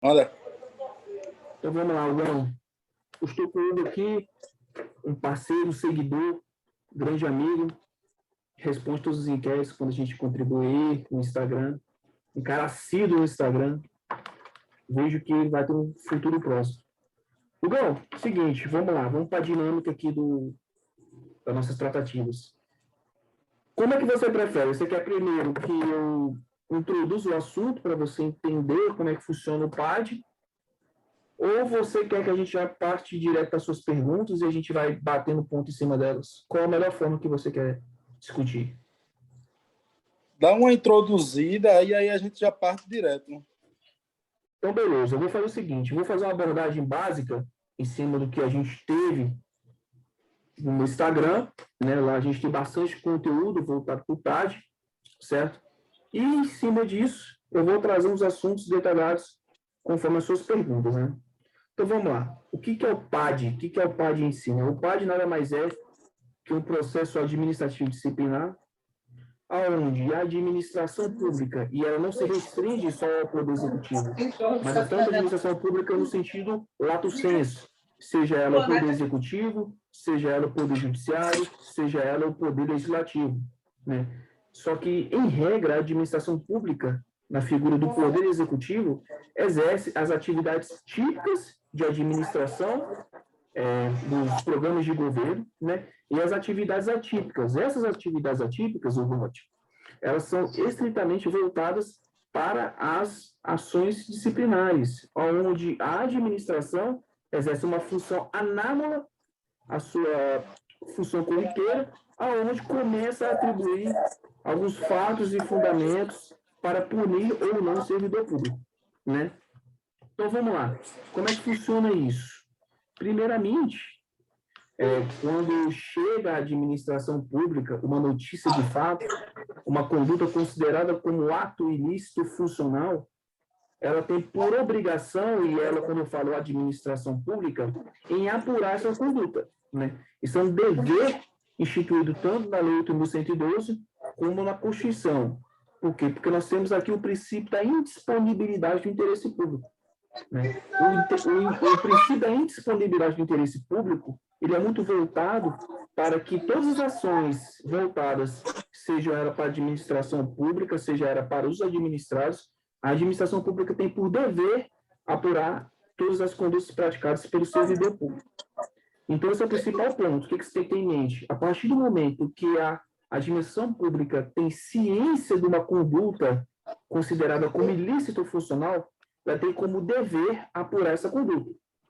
Olha, Então vamos lá, Hugo. Estou com o Hugo aqui, um parceiro, seguidor, grande amigo, responde todos os inquéritos quando a gente contribui no Instagram, um cara assíduo no Instagram. Vejo que ele vai ter um futuro próximo. Hugão, seguinte, vamos lá, vamos para a dinâmica aqui das nossas tratativas. Como é que você prefere? Você quer primeiro que eu introduza o assunto para você entender como é que funciona o PAD? Ou você quer que a gente já parte direto para suas perguntas e a gente vai batendo ponto em cima delas? Qual a melhor forma que você quer discutir? dá uma introduzida e aí a gente já parte direto. Então, beleza. Eu vou fazer o seguinte. Eu vou fazer uma abordagem básica em cima do que a gente teve no Instagram, né? Lá a gente tem bastante conteúdo voltado para o PAD, certo? E em cima disso, eu vou trazer uns assuntos detalhados conforme as suas perguntas, né? Então, vamos lá. O que é o PAD? O que é o PAD em si? O PAD nada mais é que um processo administrativo disciplinar onde a administração pública, e ela não se restringe só ao poder executivo, mas é tanto a administração pública no sentido lato sensu, seja ela o poder executivo, seja ela o poder judiciário, seja ela o poder legislativo, né? Só que, em regra, a administração pública, na figura do poder executivo, exerce as atividades típicas de administração dos programas de governo, né? E as atividades atípicas. Essas atividades atípicas, elas são estritamente voltadas para as ações disciplinares, onde a administração exerce uma função análoga à sua função corriqueira, aonde começa a atribuir alguns fatos e fundamentos para punir ou não o servidor público, né? Então, vamos lá. Como é que funciona isso? Primeiramente, quando chega à administração pública uma notícia de fato, uma conduta considerada como ato ilícito funcional, ela tem por obrigação, e ela, quando eu falo administração pública, em apurar essa conduta, né? Isso é um dever instituído tanto na Lei 8.112 como na Constituição. Por quê? Porque nós temos aqui o princípio da indisponibilidade do interesse público, né? O princípio da indisponibilidade do interesse público, ele é muito voltado para que todas as ações voltadas, seja ela para a administração pública, seja ela para os administrados, a administração pública tem por dever apurar todas as condutas praticadas pelo servidor público. Então, esse é o principal ponto. O que você tem que ter em mente? A partir do momento que a administração pública tem ciência de uma conduta considerada como ilícito funcional, ela tem como dever apurar essa conduta,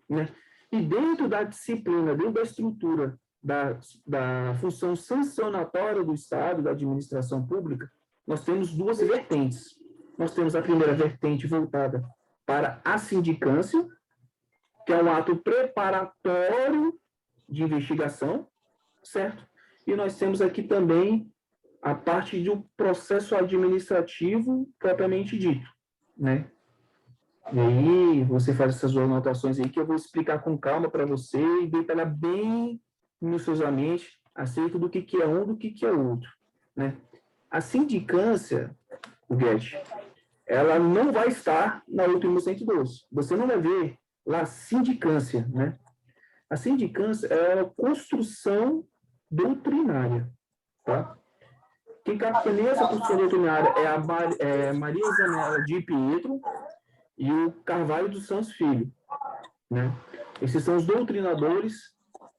né? E dentro da disciplina, dentro da estrutura da função sancionatória do Estado, da administração pública, nós temos duas vertentes. Nós temos a primeira vertente voltada para a sindicância, que é um ato preparatório de investigação, certo? E nós temos aqui também a parte do processo administrativo propriamente dito, né? E aí você faz essas anotações aí que eu vou explicar com calma para você e detalhar bem minuciosamente acerca do que é um do que é outro, né? A sindicância, o Guedes, ela não vai estar na 8.112. Você não vai ver lá sindicância, né? A sindicância é uma construção doutrinária, tá? Quem capitaneia essa construção doutrinária é a Maria Zanella de Pietro e o Carvalho dos Santos Filho, né? Esses são os doutrinadores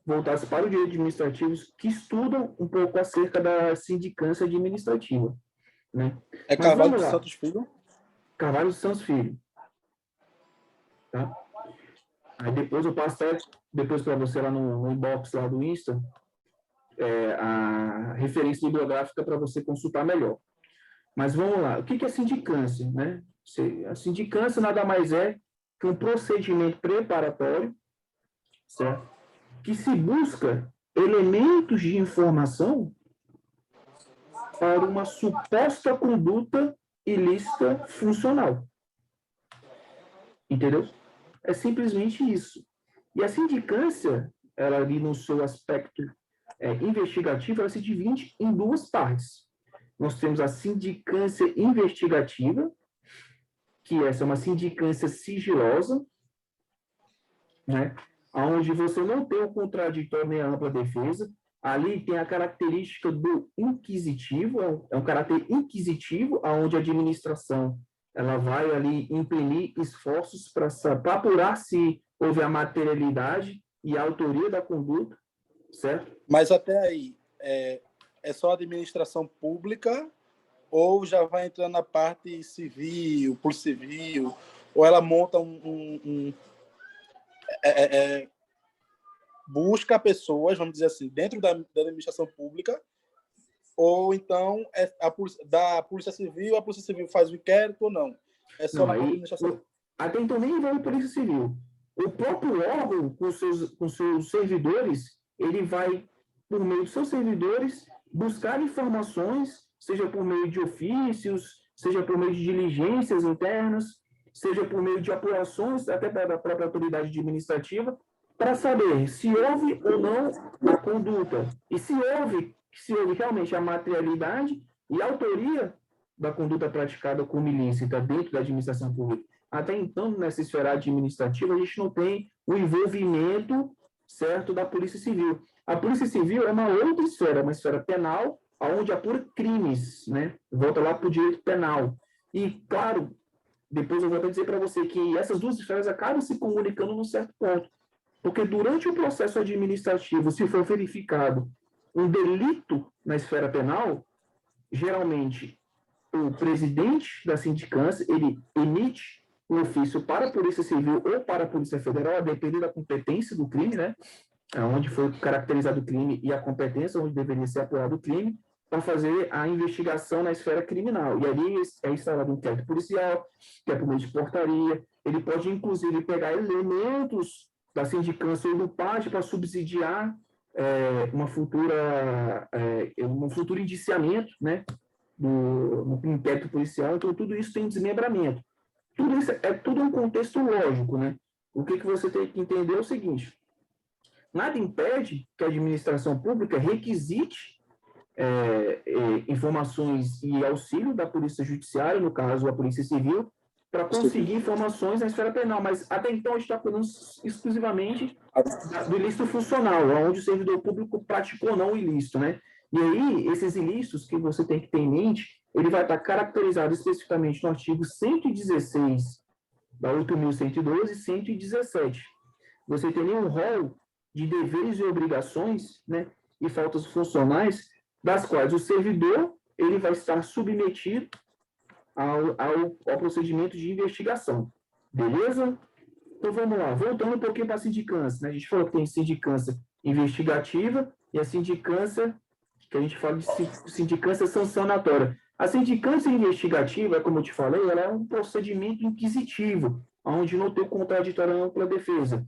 voltados para o direito administrativo que estudam um pouco acerca da sindicância administrativa, né? É Mas Carvalho vamos dos lá. Santos Filho? Carvalho dos Santos Filho, tá? Aí depois eu passo até depois para você lá no inbox lá do Insta, a referência bibliográfica para você consultar melhor. Mas vamos lá. O que é sindicância, né? A sindicância nada mais é que um procedimento preparatório, certo? Que se busca elementos de informação para uma suposta conduta ilícita funcional. Entendeu? É simplesmente isso. E a sindicância, ela ali no seu aspecto investigativo, ela se divide em duas partes. Nós temos a sindicância investigativa, que essa é uma sindicância sigilosa, né? Onde você não tem o contraditório nem a ampla defesa. Ali tem a característica do inquisitivo, é um caráter inquisitivo, onde a administração ela vai ali imprimir esforços para apurar se houve a materialidade e a autoria da conduta, certo? Mas até aí, é só administração pública ou já vai entrando na parte civil, por civil, ou ela monta busca pessoas, vamos dizer assim, dentro da administração pública, ou então da Polícia Civil, a Polícia Civil faz o inquérito ou não? É só Não, a aí, administração. até então nem envolve Polícia Civil. O próprio órgão, com seus servidores, ele vai, por meio dos seus servidores, buscar informações, seja por meio de ofícios, seja por meio de diligências internas, seja por meio de apurações, até da própria autoridade administrativa, para saber se houve ou não a conduta. E se houve realmente a materialidade e a autoria da conduta praticada como ilícita dentro da administração pública. Até então, nessa esfera administrativa, a gente não tem o envolvimento certo da Polícia Civil. A Polícia Civil é uma outra esfera, uma esfera penal, onde apura crimes, né? Volta lá para o direito penal. E, claro, depois eu vou até dizer para você que essas duas esferas acabam se comunicando num certo ponto. Porque durante o processo administrativo, se for verificado um delito na esfera penal, geralmente o presidente da sindicância, ele emite um ofício para a Polícia Civil ou para a Polícia Federal, a depender da competência do crime, né? Onde foi caracterizado o crime e a competência onde deveria ser apurado o crime, para fazer a investigação na esfera criminal. E ali é instalado um inquérito policial, que é por meio de portaria. Ele pode, inclusive, pegar elementos da sindicância ou do PAD para subsidiar um futuro indiciamento, né? No inquérito policial. Então, tudo isso tem desmembramento. Tudo isso é tudo um contexto lógico, né? O que você tem que entender é o seguinte: nada impede que a administração pública requisite informações e auxílio da Polícia Judiciária, no caso, a Polícia Civil, para conseguir informações na esfera penal. Mas, até então, a gente está falando exclusivamente do ilícito funcional, onde o servidor público praticou ou não o ilícito, né? E aí, esses ilícitos que você tem que ter em mente, ele vai estar caracterizado especificamente no artigo 116 da 8.112 e 117. Você tem um rol de deveres e obrigações, né, e faltas funcionais, das quais o servidor ele vai estar submetido ao procedimento de investigação. Beleza? Então, vamos lá. Voltando um pouquinho para a sindicância, né? A gente falou que tem sindicância investigativa e a sindicância, que a gente fala de sindicância sancionatória. A sindicância investigativa, como eu te falei, ela é um procedimento inquisitivo, onde não tem contraditório ampla defesa.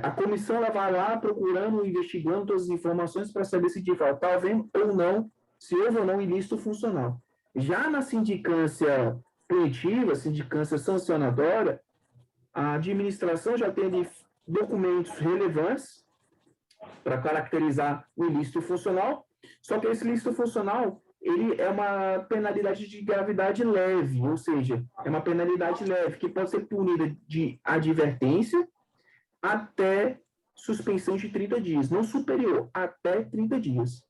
A comissão ela vai lá procurando, investigando todas as informações para saber se de fato está havendo ou não, se houve ou não ilícito funcional. Já na sindicância punitiva, sindicância sancionadora, a administração já tem documentos relevantes para caracterizar o ilícito funcional, só que esse ilícito funcional ele é uma penalidade de gravidade leve, ou seja, é uma penalidade leve que pode ser punida de advertência até suspensão de 30 dias, não superior, até 30 dias.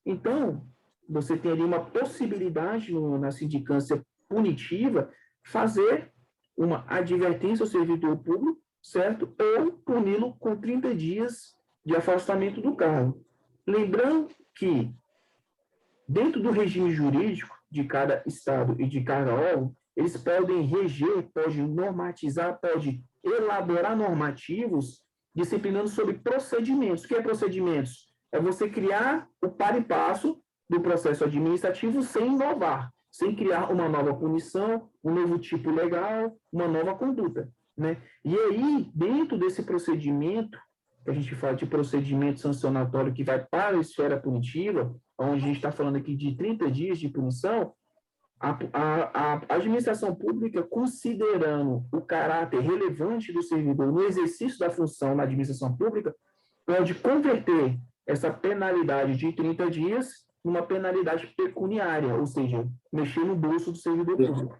Então, você tem ali uma possibilidade na sindicância punitiva fazer uma advertência ao servidor público, certo? Ou puni-lo com 30 dias de afastamento do cargo. Lembrando que, dentro do regime jurídico de cada estado e de cada órgão, eles podem reger, podem normatizar, podem elaborar normativos disciplinando sobre procedimentos. O que é procedimentos? É você criar o par e passo do processo administrativo sem inovar, sem criar uma nova punição, um novo tipo legal, uma nova conduta, né? E aí, dentro desse procedimento, que a gente fala de procedimento sancionatório que vai para a esfera punitiva, onde a gente está falando aqui de 30 dias de punição, a administração pública, considerando o caráter relevante do servidor no exercício da função na administração pública, pode converter essa penalidade de 30 dias numa penalidade pecuniária, ou seja, mexer no bolso do servidor público.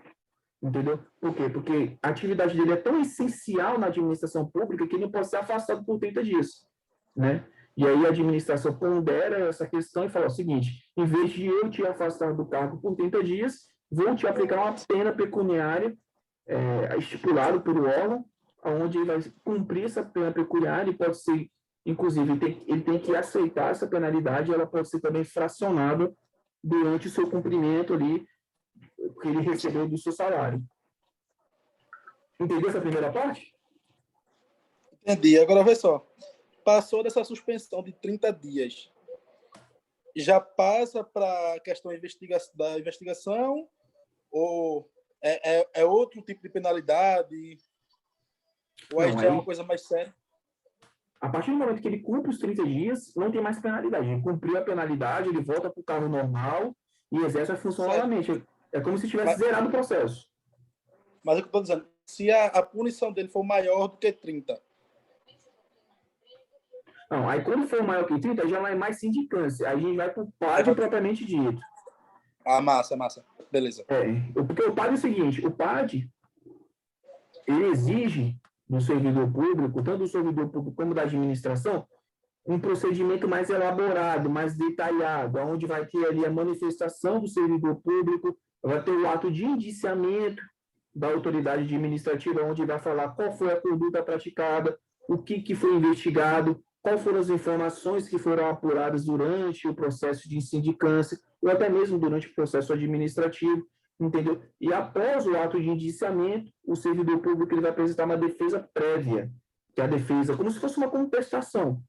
Entendeu? Por quê? Porque a atividade dele é tão essencial na administração pública que ele não pode ser afastado por 30 dias, né? E aí a administração pondera essa questão e fala o seguinte: em vez de eu te afastar do cargo por 30 dias, vou te aplicar uma pena pecuniária estipulada pelo órgão, onde ele vai cumprir essa pena pecuniária e pode ser, inclusive, ele tem que aceitar essa penalidade, ela pode ser também fracionada durante o seu cumprimento ali, que ele recebeu do seu salário. Entendeu essa primeira parte? Entendi. Agora, vê só. Passou dessa suspensão de 30 dias. Já passa para a questão da investigação? Ou é outro tipo de penalidade? Ou aí Não, já é aí, uma coisa mais séria? a partir do momento que ele cumpre os 30 dias, não tem mais penalidade. Ele cumpriu a penalidade, ele volta para o cargo normal e exerce a função Certo. novamente. É como se tivesse zerado o processo. Mas é o que eu estou dizendo. Se a punição dele for maior do que 30. Não, aí quando for maior que 30, já não é mais sindicância. Aí a gente vai para o Aí PAD vai... propriamente dito. Ah, massa, massa. Beleza. Porque o PAD é o seguinte, o PAD, ele exige do servidor público, tanto do servidor público como da administração, um procedimento mais elaborado, mais detalhado, onde vai ter ali a manifestação do servidor público, vai ter o ato de indiciamento da autoridade administrativa, onde vai falar qual foi a conduta praticada, o que foi investigado, quais foram as informações que foram apuradas durante o processo de sindicância, ou até mesmo durante o processo administrativo, entendeu? E após o ato de indiciamento, o servidor público ele vai apresentar uma defesa prévia, que é a defesa, como se fosse uma contestação,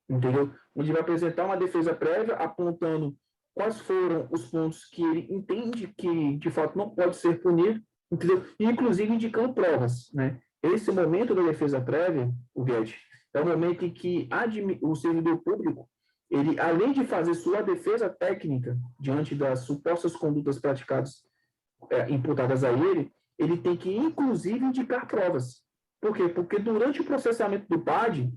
entendeu? Onde vai apresentar uma defesa prévia apontando quais foram os pontos que ele entende que, de fato, não pode ser punido, entendeu? E, inclusive, indicando provas, né? Esse momento da defesa prévia, o Guedes, é o momento em que o servidor público, ele, além de fazer sua defesa técnica diante das supostas condutas praticadas, imputadas a ele, ele tem que, inclusive, indicar provas. Por quê? Porque durante o processamento do PAD,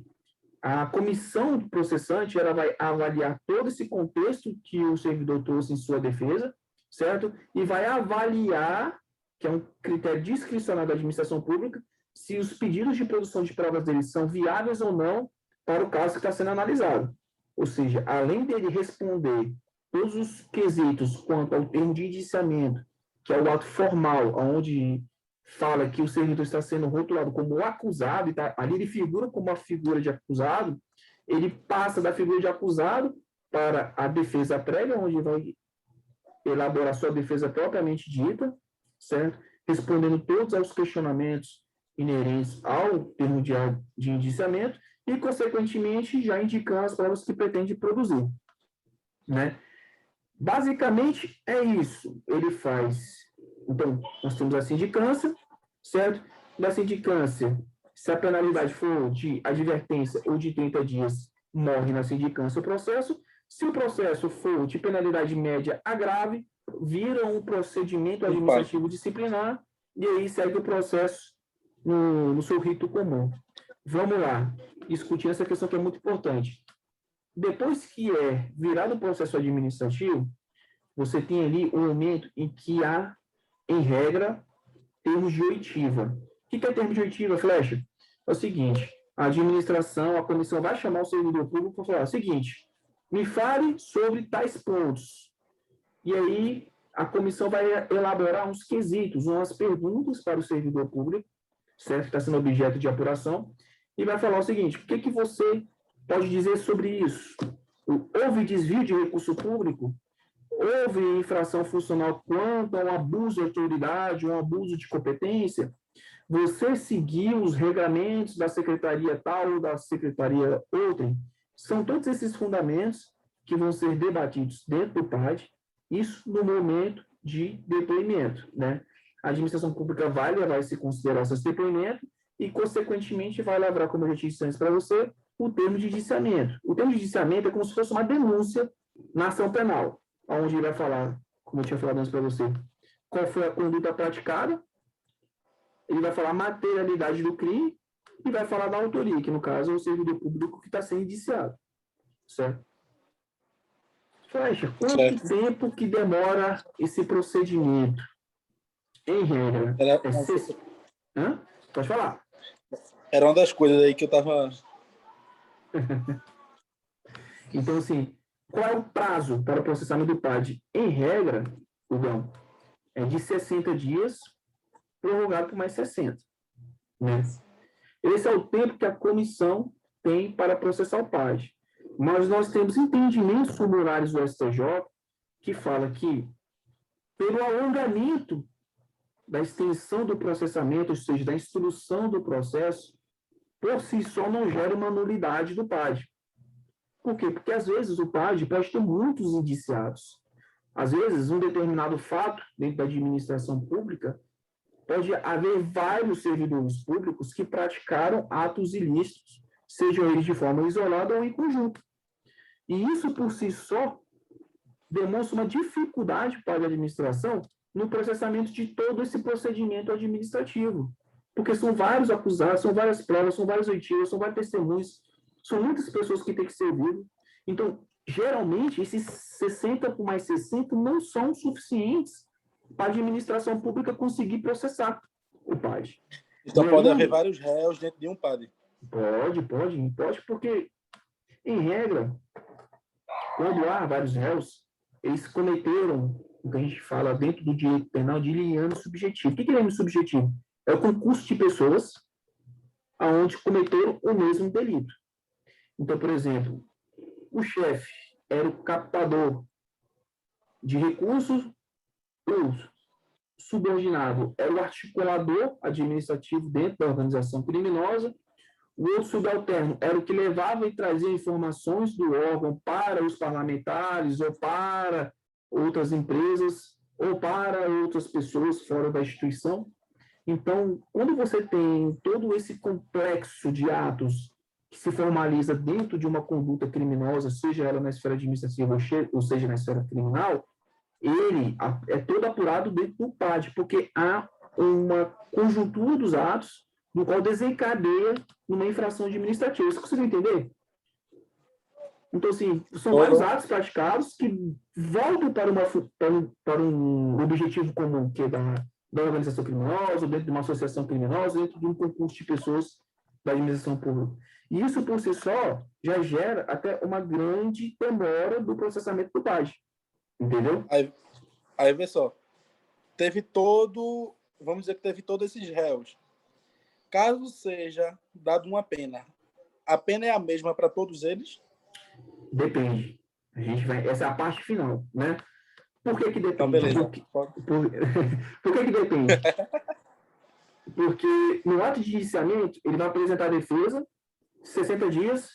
a comissão processante ela vai avaliar todo esse contexto que o servidor trouxe em sua defesa, certo? E vai avaliar, que é um critério discricional da administração pública, se os pedidos de produção de provas dele são viáveis ou não para o caso que está sendo analisado. Ou seja, além dele responder todos os quesitos quanto ao termo de indiciamento, que é o ato formal, onde fala que o servidor está sendo rotulado como acusado, e ali ele figura como uma figura de acusado, ele passa da figura de acusado para a defesa prévia, onde vai elaborar sua defesa propriamente dita, certo? Respondendo todos aos questionamentos inerentes ao termo de indiciamento e, consequentemente, já indicando as provas que pretende produzir, né? Basicamente, é isso. Ele faz... Então, nós temos a sindicância, certo? Da sindicância, se a penalidade for de advertência ou de 30 dias, morre na sindicância o processo. Se o processo for de penalidade média a grave, vira um procedimento administrativo disciplinar e aí segue o processo no seu rito comum. Vamos lá, discutir essa questão que é muito importante. Depois que é virado o processo administrativo, você tem ali um momento em que há, em regra, termos de oitiva. O que é termo de oitiva, Flecha? É o seguinte, a administração, a comissão vai chamar o servidor público para falar o seguinte, me fale sobre tais pontos. E aí, a comissão vai elaborar uns quesitos, umas perguntas para o servidor público, certo? Que está sendo objeto de apuração, e vai falar o seguinte, o que você pode dizer sobre isso? Houve desvio de recurso público? Houve infração funcional quanto ao abuso de autoridade, um abuso de competência? Você seguiu os regramentos da secretaria tal ou da secretaria outra? São todos esses fundamentos que vão ser debatidos dentro do PAD, isso no momento de depoimento, né? A administração pública vai levar esse consideração esse depoimento e, consequentemente, vai lavrar, como eu já disse antes para você, o termo de indiciamento. O termo de indiciamento é como se fosse uma denúncia na ação penal, onde ele vai falar, como eu tinha falado antes para você, qual foi a conduta praticada, ele vai falar a materialidade do crime e vai falar da autoria, que no caso é o servidor público que está sendo indiciado. Certo? Flecha, quanto tempo que demora esse procedimento? Em regra, Era, Hã? Pode falar. era uma das coisas aí que eu tava... Então, assim, qual é o prazo para o processamento do PAD? Em regra, Hugão, é de 60 dias, prorrogado por mais 60. Né? Esse é o tempo que a comissão tem para processar o PAD. Mas nós temos entendimentos formulários do STJ que fala que, pelo alongamento da extensão do processamento, ou seja, da instrução do processo, por si só não gera uma nulidade do PAD. Por quê? Porque, às vezes, o PAD pode ter muitos indiciados. Às vezes, um determinado fato dentro da administração pública pode haver vários servidores públicos que praticaram atos ilícitos, sejam eles de forma isolada ou em conjunto. E isso, por si só, demonstra uma dificuldade para a administração no processamento de todo esse procedimento administrativo. Porque são vários acusados, são várias provas, são vários oitivos, são vários testemunhos, são muitas pessoas que têm que ser ouvidas. Então, geralmente, esses 60 por mais 60 não são suficientes para a administração pública conseguir processar o PAD. Então pode haver vários réus dentro de um PAD. Pode, porque, em regra, quando há vários réus, eles cometeram o que a gente fala dentro do direito penal de limiano subjetivo. O que é limiano subjetivo? É o concurso de pessoas aonde cometeram o mesmo delito. Então, por exemplo, o chefe era o captador de recursos, o subordinado era o articulador administrativo dentro da organização criminosa, o outro subalterno era o que levava e trazia informações do órgão para os parlamentares ou para outras empresas ou para outras pessoas fora da instituição. Então, quando você tem todo esse complexo de atos que se formaliza dentro de uma conduta criminosa, seja ela na esfera administrativa ou seja na esfera criminal, ele é todo apurado dentro do PAD, porque há uma conjuntura dos atos no qual desencadeia numa infração administrativa. Você consegue entender? Então, assim, são vários atos praticados que voltam para um objetivo comum, que é da organização criminosa, dentro de uma associação criminosa, dentro de um concurso de pessoas da administração pública. E isso, por si só, já gera até uma grande demora do processamento do PAD. Entendeu? Aí vê só. Vamos dizer que teve todos esses réus. Caso seja dado uma pena, a pena é a mesma para todos eles? Depende. Essa é a parte final, né? Por que depende? Então, beleza. Por que depende? Porque no ato de indiciamento, ele vai apresentar a defesa, 60 dias,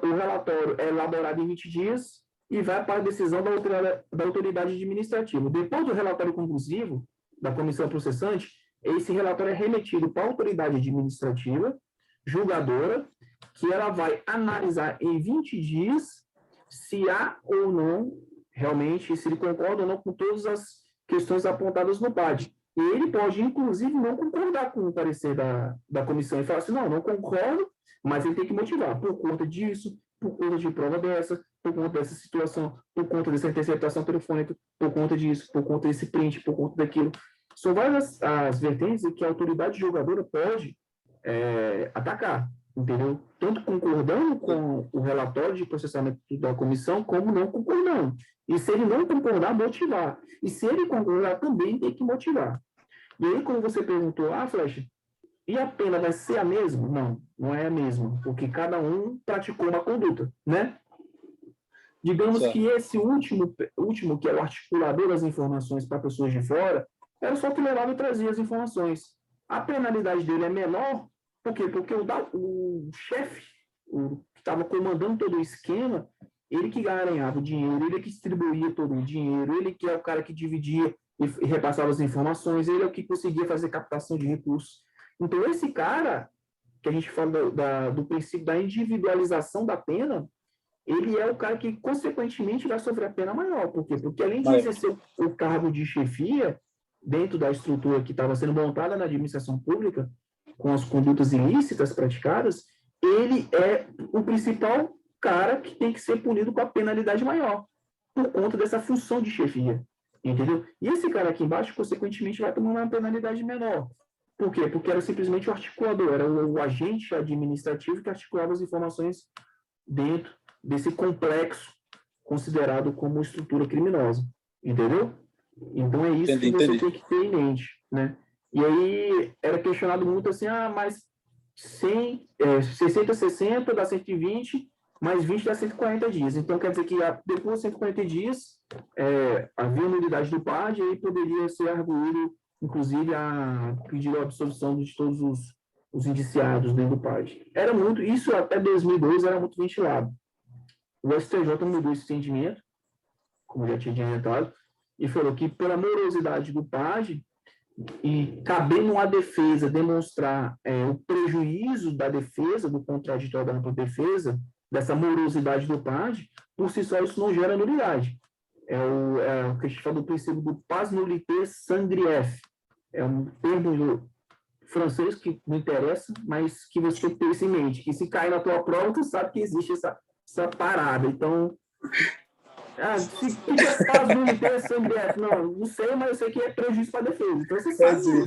o relatório é elaborado em 20 dias e vai para a decisão da autoridade administrativa. Depois do relatório conclusivo da comissão processante, esse relatório é remetido para a autoridade administrativa, julgadora, que ela vai analisar em 20 dias se há ou não, realmente, se ele concorda ou não com todas as questões apontadas no PAD. E ele pode, inclusive, não concordar com o parecer da comissão e falar assim, não concordo, mas ele tem que motivar por conta disso, por conta de prova dessa, por conta dessa situação, por conta dessa interceptação telefônica, por conta disso, por conta desse print, por conta daquilo. São várias as vertentes que a autoridade julgadora pode atacar, entendeu? Tanto concordando com o relatório de processamento da comissão, como não concordando. E se ele não concordar, motivar. E se ele concordar, também tem que motivar. E aí, como você perguntou, Flecha, e a pena vai ser a mesma? Não, não é a mesma, porque cada um praticou uma conduta, né? Digamos certo. Que esse último, que é o articulador das informações para pessoas de fora, era só que levava e trazia as informações. A penalidade dele é menor, por quê? Porque o chefe, que estava comandando todo o esquema, ele que ganhava o dinheiro, ele que distribuía todo o dinheiro, ele que é o cara que dividia e repassava as informações, ele é o que conseguia fazer captação de recursos. Então, esse cara, que a gente fala do princípio da individualização da pena, ele é o cara que, consequentemente, vai sofrer a pena maior. Por quê? Porque, além de exercer o cargo de chefia, dentro da estrutura que estava sendo montada na administração pública, com as condutas ilícitas praticadas, ele é o principal cara que tem que ser punido com a penalidade maior, por conta dessa função de chefia. Entendeu? E esse cara aqui embaixo, consequentemente, vai tomar uma penalidade menor. Por quê? Porque era simplesmente o articulador, era o agente administrativo que articulava as informações dentro desse complexo considerado como estrutura criminosa. Entendeu? Então é isso que você tem que ter em mente, né? E aí era questionado muito assim, mas 60 dá 120, mais 20 dá 140 dias. Então quer dizer que depois de 140 dias havia nulidade do PAD e aí poderia ser arguído, inclusive, a pedir a absolvição de todos os indiciados dentro do PAD. Era muito, isso até 2012 era muito ventilado. O STJ mudou esse entendimento, como já tinha adiantado, e falou que, pela morosidade do PAD, e cabendo à defesa demonstrar o prejuízo da defesa, do contraditório da ampla defesa, dessa morosidade do PAD, por si só isso não gera nulidade. É o que a gente fala do princípio do pas nullité sans grief. É um termo francês que não interessa, mas que você tem que ter isso em mente, que se cair na tua prova, tu sabe que existe essa parada. Então, se que pas nullité sans grief? Não sei, mas eu sei que é prejuízo para a defesa. Então, você sabe disso.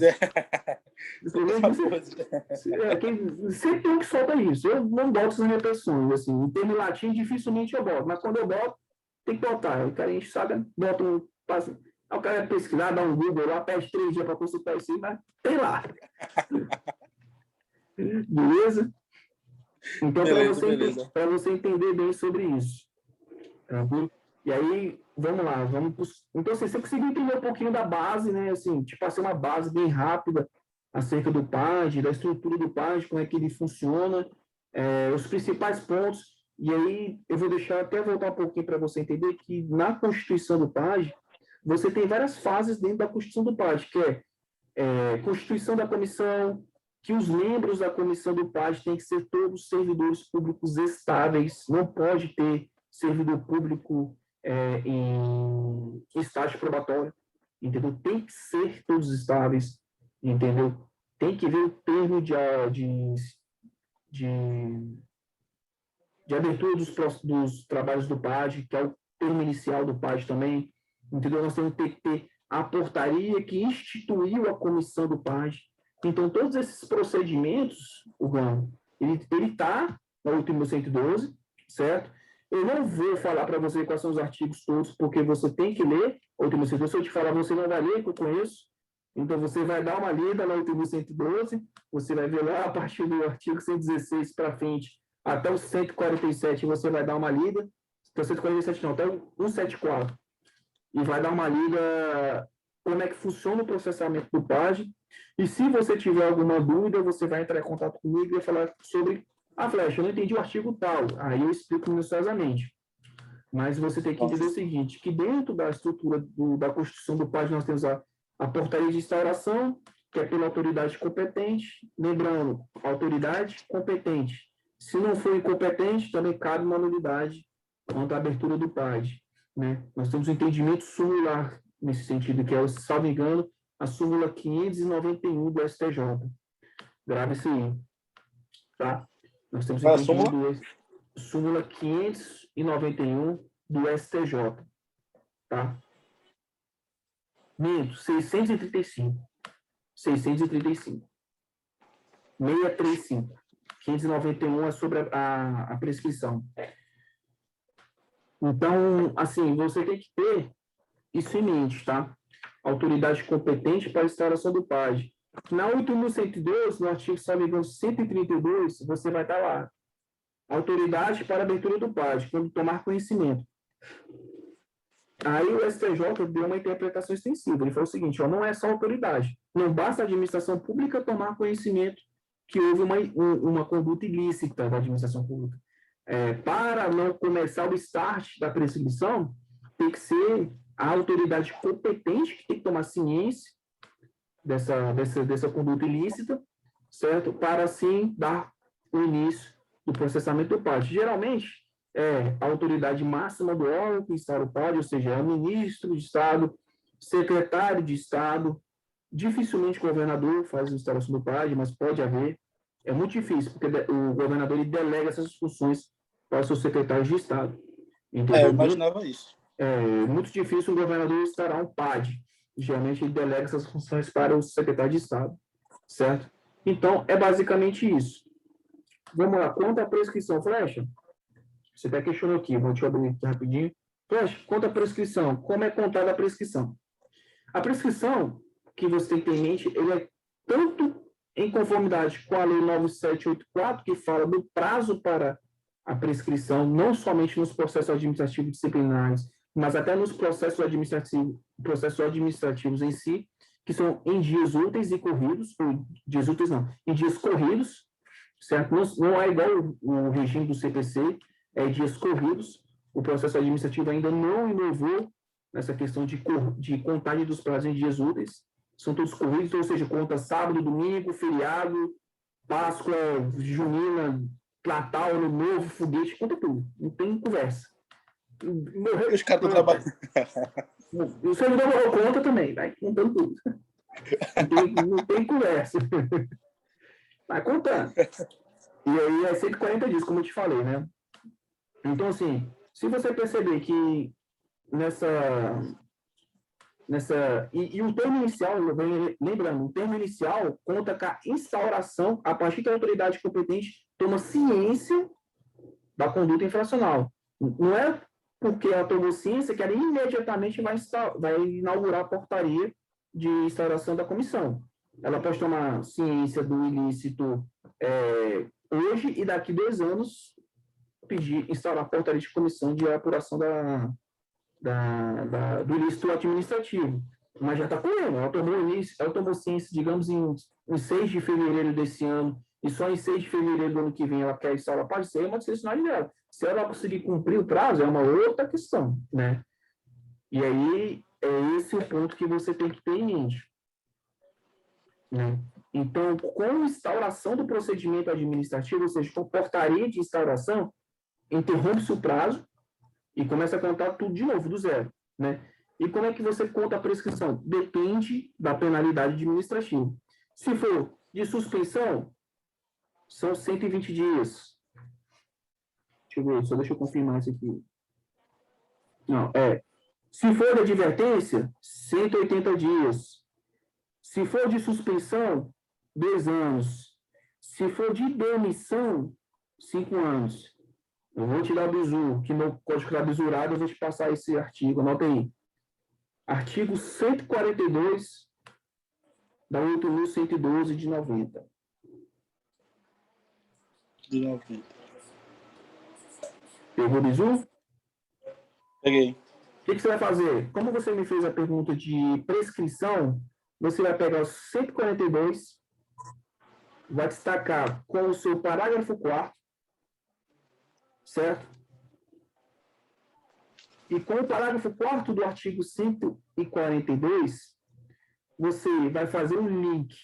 Sempre tem um que solta isso. Eu não boto essas repetições. Assim, em termo latim, dificilmente eu boto, mas quando eu boto, tem que botar. O cara, a gente sabe, bota um. O cara vai pesquisar, dá um Google lá, pede 3 dias para consultar isso aí, mas tem lá. Beleza? Então, para você entender bem sobre isso. E aí, vamos lá. Então, assim, você conseguiu entender um pouquinho da base, né? Assim, te passei uma base bem rápida acerca do PAD, da estrutura do PAD, como é que ele funciona, os principais pontos. E aí, eu vou deixar até voltar um pouquinho para você entender que na Constituição do PAD, você tem várias fases dentro da Constituição do PAD, que Constituição da Comissão, que os membros da Comissão do PAD têm que ser todos servidores públicos estáveis, não pode ter servidor público em estágio probatório, entendeu? Tem que ser todos estáveis, entendeu? Tem que ver o termo de abertura dos trabalhos do PAD, que é o termo inicial do PAD também, entendeu? Nós temos que ter a portaria que instituiu a comissão do PAD. Então, todos esses procedimentos, ele está no último 112, certo? Eu não vou falar para você quais são os artigos todos, porque você tem que ler o último 112. Se eu te falar, você não vai ler, que eu conheço. Então, você vai dar uma lida no último 112, você vai ver lá a partir do artigo 116 para frente, até o 147, você vai dar uma lida. Então, 147 não, até o 174. E vai dar uma lida como é que funciona o processamento do PAD. E se você tiver alguma dúvida, você vai entrar em contato comigo e vai falar sobre Flecha, eu não entendi o artigo tal. Aí eu explico minuciosamente. Mas você tem que entender o seguinte, que dentro da estrutura da Constituição do PAD nós temos a portaria de instauração, que é pela autoridade competente. Lembrando, autoridade competente. Se não for incompetente, também cabe uma nulidade quanto à abertura do PAD. Né? Nós temos um entendimento sumular nesse sentido, que é, salvo engano, a súmula 591 do STJ. Grave isso aí. Tá? Nós temos um entendimento súmula 591 do STJ. Tá? 635. 635. 635. 591 é sobre a prescrição. Então, assim, você tem que ter isso em mente, tá? Autoridade competente para a instauração do PAD. Na 8.102, no artigo, salvo engano, 132, você vai estar lá. Autoridade para a abertura do PAD, quando tomar conhecimento. Aí o STJ deu uma interpretação extensiva. Ele falou o seguinte, não é só autoridade. Não basta a administração pública tomar conhecimento que houve uma conduta ilícita da administração pública. Para não começar o start da prescrição, tem que ser a autoridade competente que tem que tomar ciência dessa conduta ilícita, certo? Para, assim, dar o início do processamento do PAD. Geralmente, a autoridade máxima do órgão que instaura o PAD, ou seja, é o ministro de Estado, secretário de Estado, dificilmente o governador faz a instauração do PAD, mas pode haver. É muito difícil, porque o governador ele delega essas funções para os seus secretários de Estado. Eu imaginava isso. é muito difícil o governador instaurar um PAD. Geralmente, ele delega essas funções para o secretário de Estado, certo? Então, é basicamente isso. Vamos lá, quanto à prescrição, Flecha, você até questionou aqui, vou te abrir aqui rapidinho. Flecha, quanto à prescrição, como é contada a prescrição? A prescrição, que você tem que ter em mente, ele é tanto em conformidade com a Lei 9784, que fala do prazo para a prescrição, não somente nos processos administrativos disciplinares, mas até nos processos administrativos em si, que são em dias úteis e corridos, ou dias úteis não, em dias corridos, certo? Não é igual o regime do CPC, é dias corridos. O processo administrativo ainda não inovou nessa questão de contagem dos prazos em dias úteis. São todos corridos, ou seja, conta sábado, domingo, feriado, Páscoa, Junina, Natal, Ano Novo, foguete, conta tudo. Não tem conversa. Morreu, os caras estão trabalhando. O servidor morreu conta também, vai contando tudo. Não tem conversa. Vai contando. E aí é 140 dias, como eu te falei, né? Então, assim, se você perceber que e o termo inicial, lembrando, o termo inicial conta com a instauração a partir que a autoridade competente toma ciência da conduta infracional. Não é porque ela tomou ciência que ela imediatamente vai inaugurar a portaria de instauração da comissão. Ela pode tomar ciência do ilícito hoje e daqui 2 anos instaurar a portaria de comissão de apuração do ilícito administrativo. Mas já está correndo. Ela tomou ciência, digamos, em 6 de fevereiro desse ano, e só em 6 de fevereiro do ano que vem ela quer instaurar, pode ser uma discricionalidade dela. Se ela conseguir cumprir o prazo, é uma outra questão, né? E aí, é esse o ponto que você tem que ter em mente, né? Então, com a instauração do procedimento administrativo, ou seja, com portaria de instauração, interrompe-se o prazo e começa a contar tudo de novo, do zero, né? E como é que você conta a prescrição? Depende da penalidade administrativa. Se for de suspensão, são 120 dias. Deixa eu ver, só deixa eu confirmar isso aqui. Não, se for de advertência, 180 dias. Se for de suspensão, 2 anos. Se for de demissão, 5 anos. Eu vou te dar o bizu, que no Código da Bisurada eu vou te passar esse artigo, anota aí. Artigo 142 da 8.112 de 90. De 90. Pegou o bizu? Peguei. O que você vai fazer? Como você me fez a pergunta de prescrição, você vai pegar o 142, vai destacar com o seu parágrafo 4º, certo? E com o parágrafo 4º do artigo 142, você vai fazer um link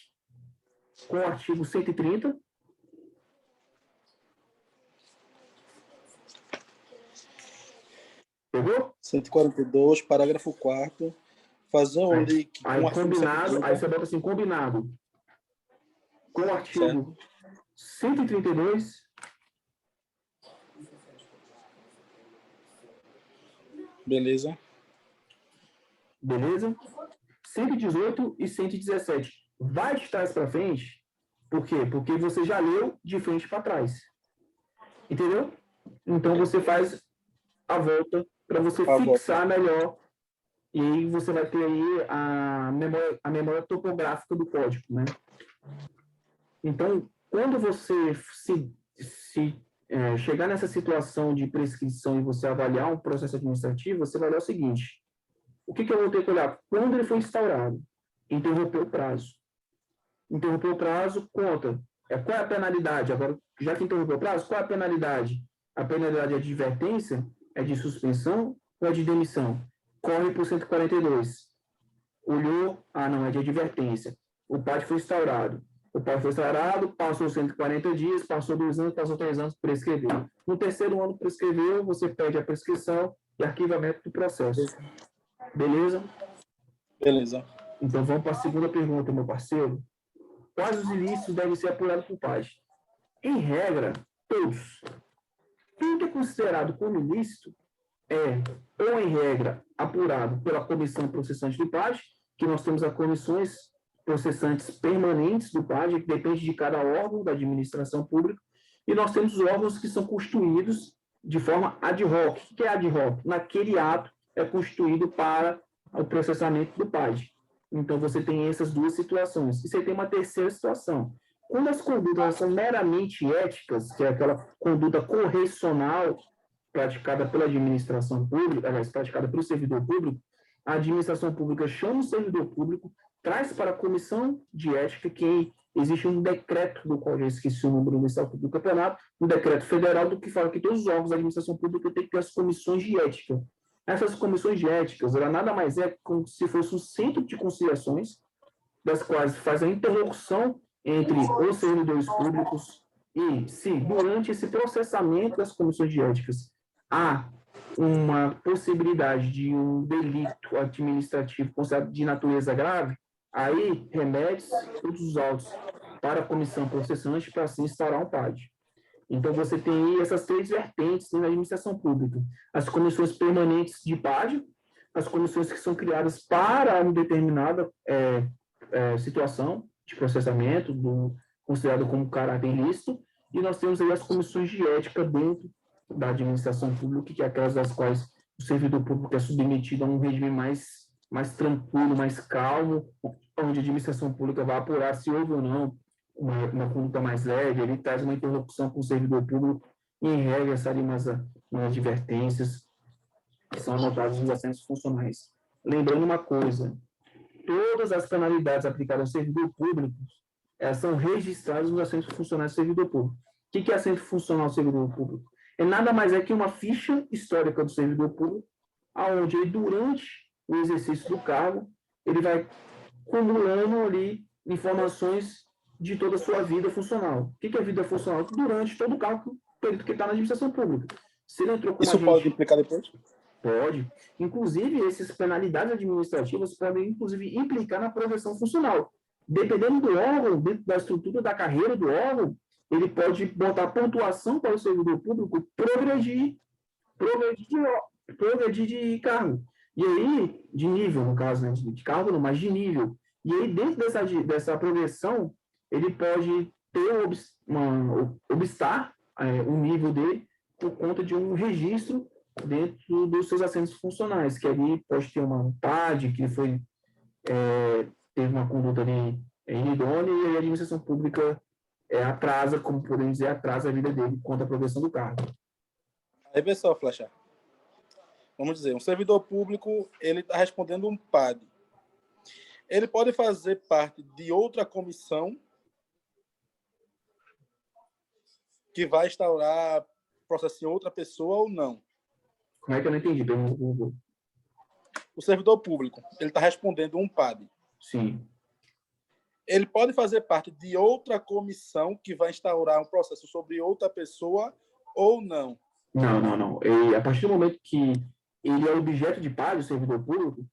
com o artigo 130. Pegou? 142, parágrafo 4º. Fazer um link com o artigo combinado, aí você bota assim, combinado com o artigo 132. Beleza. 118 e 117. Vai de trás para frente, por quê? Porque você já leu de frente para trás. Entendeu? Então você faz a volta para você fixar melhor, e aí você vai ter aí a memória topográfica do código, né? Então, quando você chegar nessa situação de prescrição e você avaliar um processo administrativo, você vai olhar o seguinte: o que eu vou ter que olhar? Quando ele foi instaurado? Interrompeu o prazo. Interrompeu o prazo, conta. Qual é a penalidade? Agora, já que interrompeu o prazo, qual é a penalidade? A penalidade é de advertência? É de suspensão ou é de demissão? Corre por 142. Olhou, não, é de advertência. O PAD foi instaurado. O PAD foi instaurado, passou 140 dias, passou 2 anos, passou 3 anos, prescreveu. No 3º ano prescreveu, você pede a prescrição e arquivamento do processo. Beleza? Beleza. Então vamos para a segunda pergunta, meu parceiro. Quais os ilícitos devem ser apurados por PAD? Em regra, todos. Tudo que é considerado como ilícito ou em regra, apurado pela comissão processante do PAD, que nós temos as comissões processantes permanentes do PAD, que depende de cada órgão da administração pública, e nós temos os órgãos que são constituídos de forma ad hoc. O que é ad hoc? Naquele ato é constituído para o processamento do PAD. Então, você tem essas duas situações. E você tem uma terceira situação. Quando as condutas são meramente éticas, que é aquela conduta correcional praticada pela administração pública, aliás, praticada pelo servidor público, a administração pública chama o servidor público, traz para a comissão de ética, que existe um decreto, do qual eu esqueci o número no Estatuto do Campeonato, um decreto federal do que fala que todos os órgãos da administração pública têm que ter as comissões de ética. Essas comissões de éticas, ela nada mais é como se fosse um centro de conciliações, das quais faz a interlocução entre os servidores públicos e, se durante esse processamento das comissões de éticas há uma possibilidade de um delito administrativo considerado de natureza grave, aí remete todos os autos para a comissão processante para se instaurar um PAD. Então, você tem aí essas três vertentes na administração pública. As comissões permanentes de PAD, as comissões que são criadas para uma determinada situação de processamento, considerado como caráter ilícito, e nós temos aí as comissões de ética dentro da administração pública, que é aquelas das quais o servidor público é submetido a um regime mais tranquilo, mais calmo, onde a administração pública vai apurar se houve ou não uma conduta mais leve, ele traz uma interlocução com o servidor público, e em regra saem umas advertências que são anotadas nos assentos funcionais. Lembrando uma coisa, todas as penalidades aplicadas ao servidor público, elas são registradas nos assentos funcionais do servidor público. O que é assento funcional do servidor público? É nada mais que uma ficha histórica do servidor público, onde ele, durante o exercício do cargo, ele vai acumulando ali informações de toda a sua vida funcional. O que é vida funcional? Durante todo o cargo, período que está na administração pública. Se ele entrou com Isso pode implicar depois? Pode. Inclusive, essas penalidades administrativas podem, inclusive, implicar na progressão funcional. Dependendo do órgão, dentro da estrutura da carreira do órgão, ele pode botar pontuação para o servidor público progredir de cargo. E aí, de nível, no caso, né, de cargo não, mas de nível. E aí, dentro dessa progressão, ele pode obstar o nível dele por conta de um registro dentro dos seus assentos funcionais, que ali pode ter uma PAD, que teve uma conduta ali inidônea, e a administração pública atrasa, como podemos dizer, atrasa a vida dele contra a progressão do cargo. Aí, pessoal, Flecha, vamos dizer, um servidor público, ele está respondendo um PAD. Ele pode fazer parte de outra comissão que vai instaurar processo em outra pessoa ou não? Como é que eu não entendi? O servidor público, ele está respondendo um PAD. Sim. Ele pode fazer parte de outra comissão que vai instaurar um processo sobre outra pessoa ou não? Não. E a partir do momento que ele é objeto de PAD, o servidor público,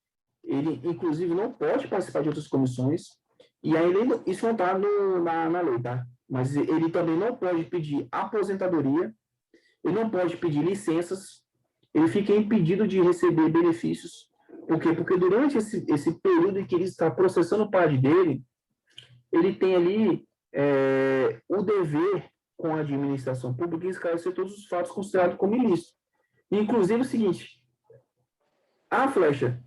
ele, inclusive, não pode participar de outras comissões, e aí isso não está na lei, tá? Mas ele também não pode pedir aposentadoria, ele não pode pedir licenças, ele fica impedido de receber benefícios. Por quê? Porque durante esse período em que ele está processando o PAD dele, ele tem ali o dever com a administração pública em esclarecer todos os fatos considerados como ilícitos. Inclusive o seguinte, Flecha,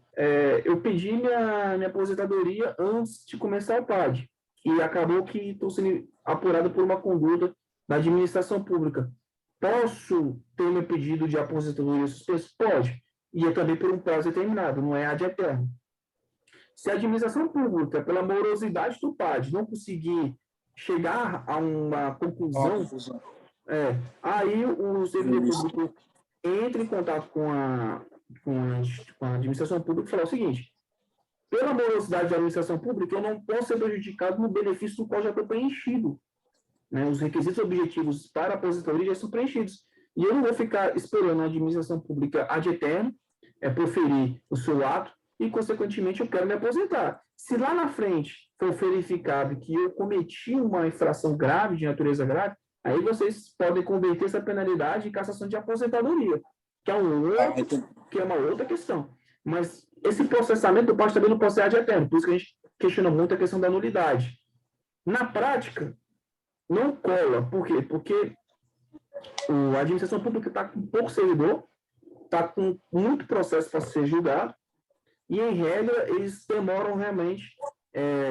eu pedi minha aposentadoria antes de começar o PAD, e acabou que estou sendo apurado por uma conduta da administração pública. Posso ter meu pedido de aposentadoria suspenso? Pode. E é também por um prazo determinado, não é ad eterno. Se a administração pública, pela morosidade do PAD, não conseguir chegar a uma conclusão, aí o servidor público entra em contato com a administração pública e fala o seguinte: pela morosidade da administração pública, eu não posso ser prejudicado no benefício do qual já estou preenchido. Né? Os requisitos objetivos para a aposentadoria já são preenchidos. E eu não vou ficar esperando a administração pública ad eterno proferir o seu ato e, consequentemente, eu quero me aposentar. Se lá na frente for verificado que eu cometi uma infração grave, de natureza grave, aí vocês podem converter essa penalidade em cassação de aposentadoria. que é uma outra questão. Mas esse processamento pode também não pode ser ad eterno, por isso que a gente questiona muito a questão da nulidade. Na prática, não cola. Por quê? Porque a administração pública está com pouco servidor, está com muito processo para ser julgado, e, em regra, eles demoram realmente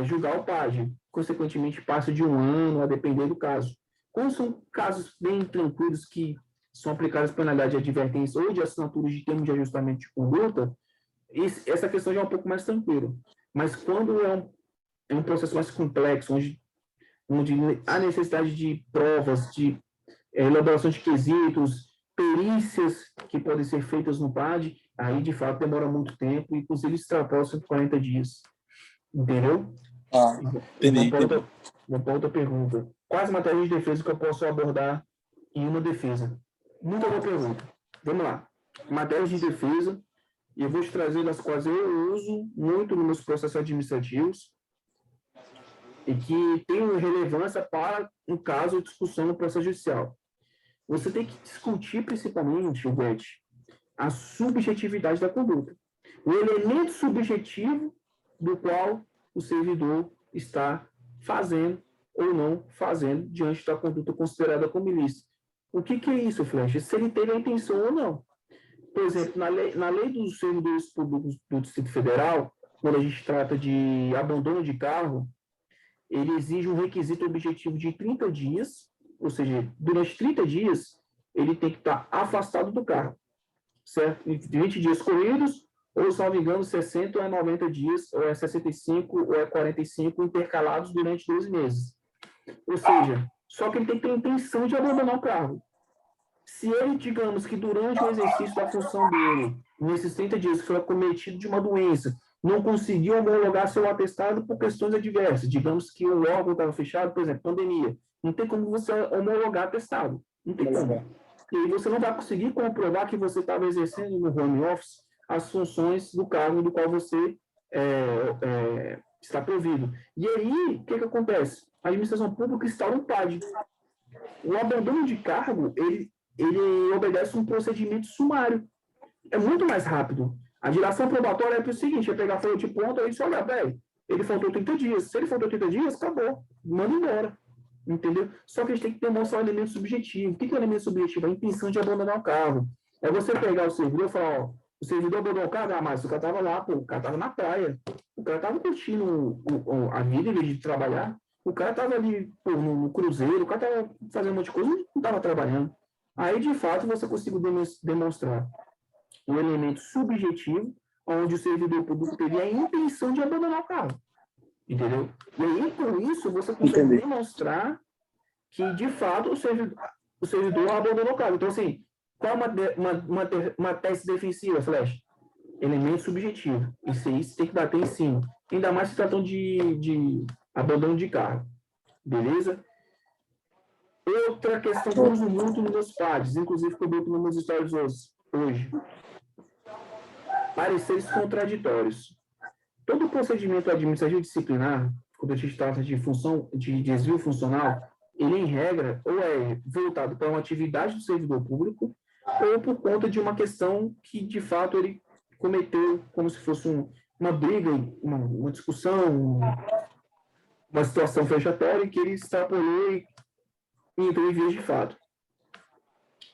julgar o PAD. Consequentemente, passa de 1 ano, a depender do caso. Quando são casos bem tranquilos que são aplicadas penalidade de advertência ou de assinaturas de termo de ajustamento de conduta, essa questão já é um pouco mais tranquila. Mas quando é um processo mais complexo, onde há necessidade de provas, de elaboração de quesitos, perícias que podem ser feitas no PAD, aí, de fato, demora muito tempo, inclusive extrapola 140 dias. Entendeu? Entendi. Uma outra pergunta. Quais matérias de defesa que eu posso abordar em uma defesa? Muito boa pergunta. Vamos lá. Matérias de defesa, e eu vou te trazer as quais eu uso muito nos meus processos administrativos e que tem relevância para um caso de discussão no processo judicial. Você tem que discutir, principalmente, Beth, a subjetividade da conduta. O elemento subjetivo do qual o servidor está fazendo ou não fazendo diante da conduta considerada como ilícita. O que é isso, Flecha? Se ele teve a intenção ou não. Por exemplo, na lei dos servidores públicos do Distrito Federal, quando a gente trata de abandono de cargo, ele exige um requisito objetivo de 30 dias, ou seja, durante 30 dias, ele tem que estar afastado do cargo, certo? 20 dias corridos, ou, se não me engano, 60 ou 90 dias, ou é 65 ou é 45, intercalados durante 12 meses. Ou seja, só que ele tem que ter a intenção de abandonar o cargo. Se ele, digamos que durante o exercício da função dele, nesses 30 dias, foi acometido de uma doença, não conseguiu homologar seu atestado por questões adversas, digamos que o órgão estava fechado, por exemplo, pandemia, não tem como você homologar atestado, não tem como. E aí você não vai conseguir comprovar que você estava exercendo no home office as funções do cargo do qual você está provido. E aí, o que acontece? A administração pública instaura um PAD. O abandono de cargo, ele obedece um procedimento sumário. É muito mais rápido. A dilação probatória é o seguinte, é pegar folha de ponta e dizer, olha, velho, ele faltou 30 dias. Se ele faltou 30 dias, acabou. Manda embora. Entendeu? Só que a gente tem que demonstrar um elemento subjetivo. O que é o elemento subjetivo? A intenção de abandonar o cargo. É você pegar o servidor e falar, ó, o servidor abandonou o cargo, mas o cara estava lá, pô, o cara estava na praia. O cara estava curtindo a vida em vez de trabalhar. O cara estava ali no cruzeiro, o cara estava fazendo um monte de coisa, não estava trabalhando. Aí, de fato, você conseguiu demonstrar um elemento subjetivo, onde o servidor público teve a intenção de abandonar o cargo. Entendeu? E aí, com isso, você consegue demonstrar que, de fato, o servidor abandonou o cargo. Então, assim, qual uma tese defensiva, Flash? Elemento subjetivo. Isso aí você tem que bater em cima. Ainda mais se tratando de abandono de cargo. Beleza? Outra questão que eu uso muito nos meus PADs, inclusive que eu boto nos meus stories hoje. Pareceres contraditórios. Todo procedimento administrativo disciplinar, quando a gente trata de função, de desvio funcional, ele, em regra, ou é voltado para uma atividade do servidor público, ou por conta de uma questão que, de fato, ele cometeu como se fosse uma briga, uma discussão, uma situação fechatória que ele extrapolou e entrou em vias de fato.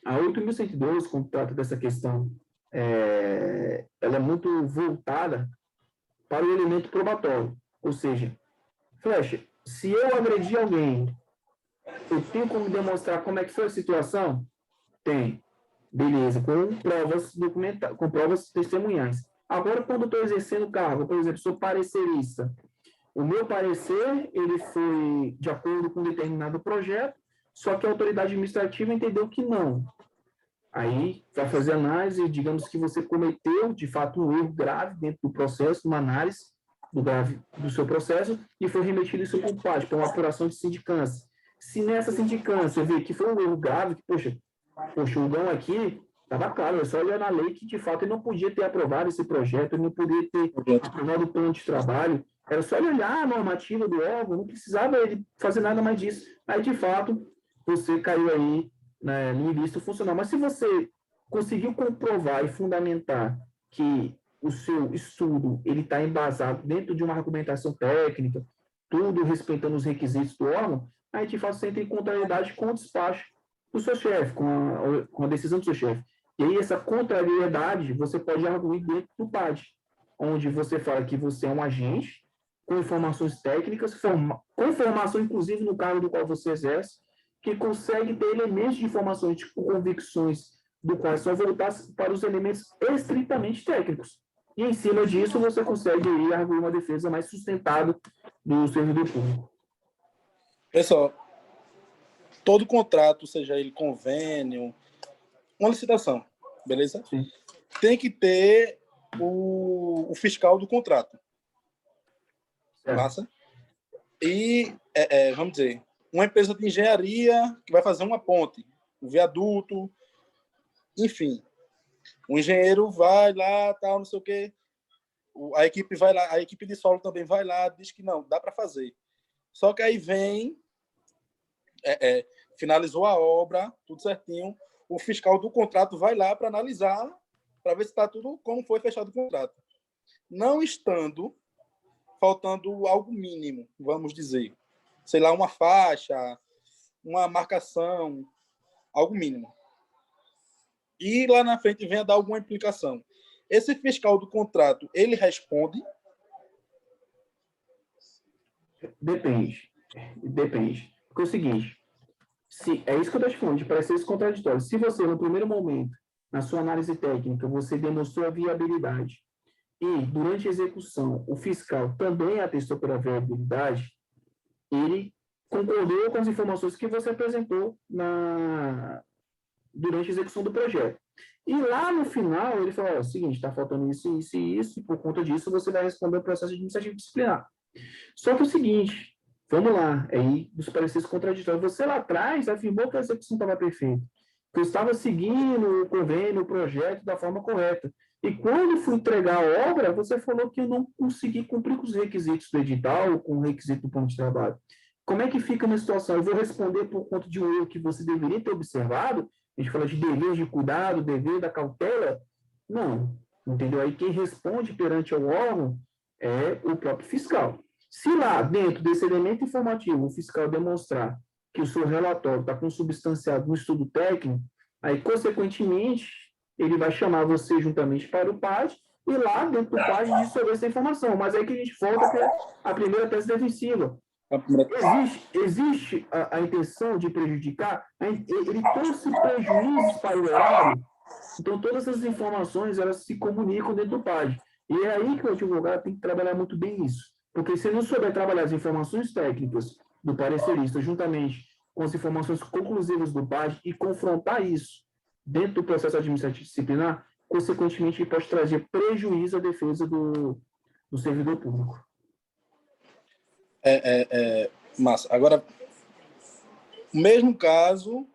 A 8.102, quando trata dessa questão, ela é muito voltada para o elemento probatório. Ou seja, Flecha, se eu agredi alguém, eu tenho como demonstrar como é que foi a situação? Tem. Beleza, com provas testemunhais. Agora, quando eu estou exercendo o cargo, por exemplo, sou parecerista, o meu parecer, ele foi de acordo com um determinado projeto, só que a autoridade administrativa entendeu que não. Aí, vai fazer análise, digamos que você cometeu, de fato, um erro grave dentro do processo, uma análise do seu processo, e foi remetido isso para o PAD, para uma apuração de sindicância. Se nessa sindicância vê que foi um erro grave, que, poxa, o Gão aqui estava claro, é só olhar na lei que, de fato, ele não podia ter aprovado esse projeto, ele não podia ter aprovado o plano de trabalho, era só ele olhar a normativa do órgão, não precisava ele fazer nada mais disso. Aí, de fato, você caiu aí, né, no ilícito funcional. Mas se você conseguiu comprovar e fundamentar que o seu estudo ele está embasado dentro de uma argumentação técnica, tudo respeitando os requisitos do órgão, a gente faz sempre em contrariedade com o despacho do seu chefe, com a decisão do seu chefe. E aí, essa contrariedade, você pode arguir dentro do PAD, onde você fala que você é um agente com informações técnicas, com formação, inclusive, no cargo do qual você exerce, que consegue ter elementos de informações, tipo convicções, do qual são voltados para os elementos estritamente técnicos. E, em cima disso, você consegue aí arguir uma defesa mais sustentada do servidor público. Pessoal, todo contrato, seja ele convênio, uma licitação, beleza? Sim. Tem que ter o fiscal do contrato. Massa? E, vamos dizer, uma empresa de engenharia que vai fazer uma ponte, um viaduto, enfim. O engenheiro vai lá, tal, não sei o quê. A equipe vai lá, a equipe de solo também vai lá, diz que não, dá para fazer. Só que aí vem, finalizou a obra, tudo certinho, o fiscal do contrato vai lá para analisar, para ver se está tudo como foi fechado o contrato. Não estando, faltando algo mínimo, vamos dizer. Sei lá, uma faixa, uma marcação, algo mínimo. E lá na frente venha dar alguma implicação. Esse fiscal do contrato, ele responde? Depende. Porque é o seguinte, é isso que eu estou te falando, de pareceres contraditórios. Se você, no primeiro momento, na sua análise técnica, você demonstrou a viabilidade e, durante a execução, o fiscal também atestou pela viabilidade, ele concordou com as informações que você apresentou durante a execução do projeto. E lá no final, ele falou, o seguinte, está faltando isso, isso e isso, e por conta disso você vai responder o processo administrativo disciplinar. Só que é o seguinte, vamos lá, aí dos pareceres contraditórios, você lá atrás afirmou que a execução estava perfeita, que eu estava seguindo o convênio, o projeto da forma correta. E quando fui entregar a obra, você falou que eu não consegui cumprir com os requisitos do edital, com o requisito do plano de trabalho. Como é que fica na situação? Eu vou responder por conta de um erro que você deveria ter observado? A gente fala de dever de cuidado, dever da cautela? Não, entendeu? Aí quem responde perante o órgão é o próprio fiscal. Se lá, dentro desse elemento informativo, o fiscal demonstrar que o seu relatório está consubstanciado no estudo técnico, aí, consequentemente, ele vai chamar você juntamente para o PAD e lá, dentro do PAD, dissolver essa informação. Mas aí que a gente volta para a primeira tese defensiva. Existe a intenção de prejudicar? Ele trouxe prejuízos para o erário? Então, todas essas informações, elas se comunicam dentro do PAD. E é aí que o advogado tem que trabalhar muito bem isso. Porque se ele não souber trabalhar as informações técnicas do parecerista, juntamente com as informações conclusivas do PAD, e confrontar isso dentro do processo administrativo disciplinar, consequentemente, ele pode trazer prejuízo à defesa do servidor público. Massa. Agora, mesmo caso,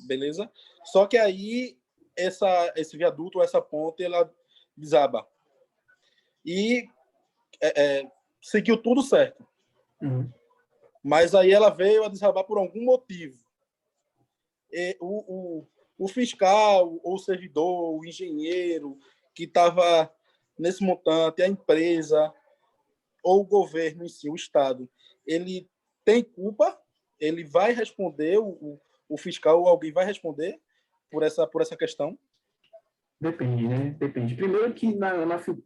beleza? Só que aí esse viaduto, essa ponte, ela desaba. E seguiu tudo certo. Uhum. Mas aí ela veio a desabar por algum motivo. E o fiscal, ou o servidor, o engenheiro que estava nesse montante, a empresa, ou o governo em si, o Estado, ele tem culpa? Ele vai responder, o fiscal ou alguém vai responder por essa questão? Depende, né? Depende. Primeiro que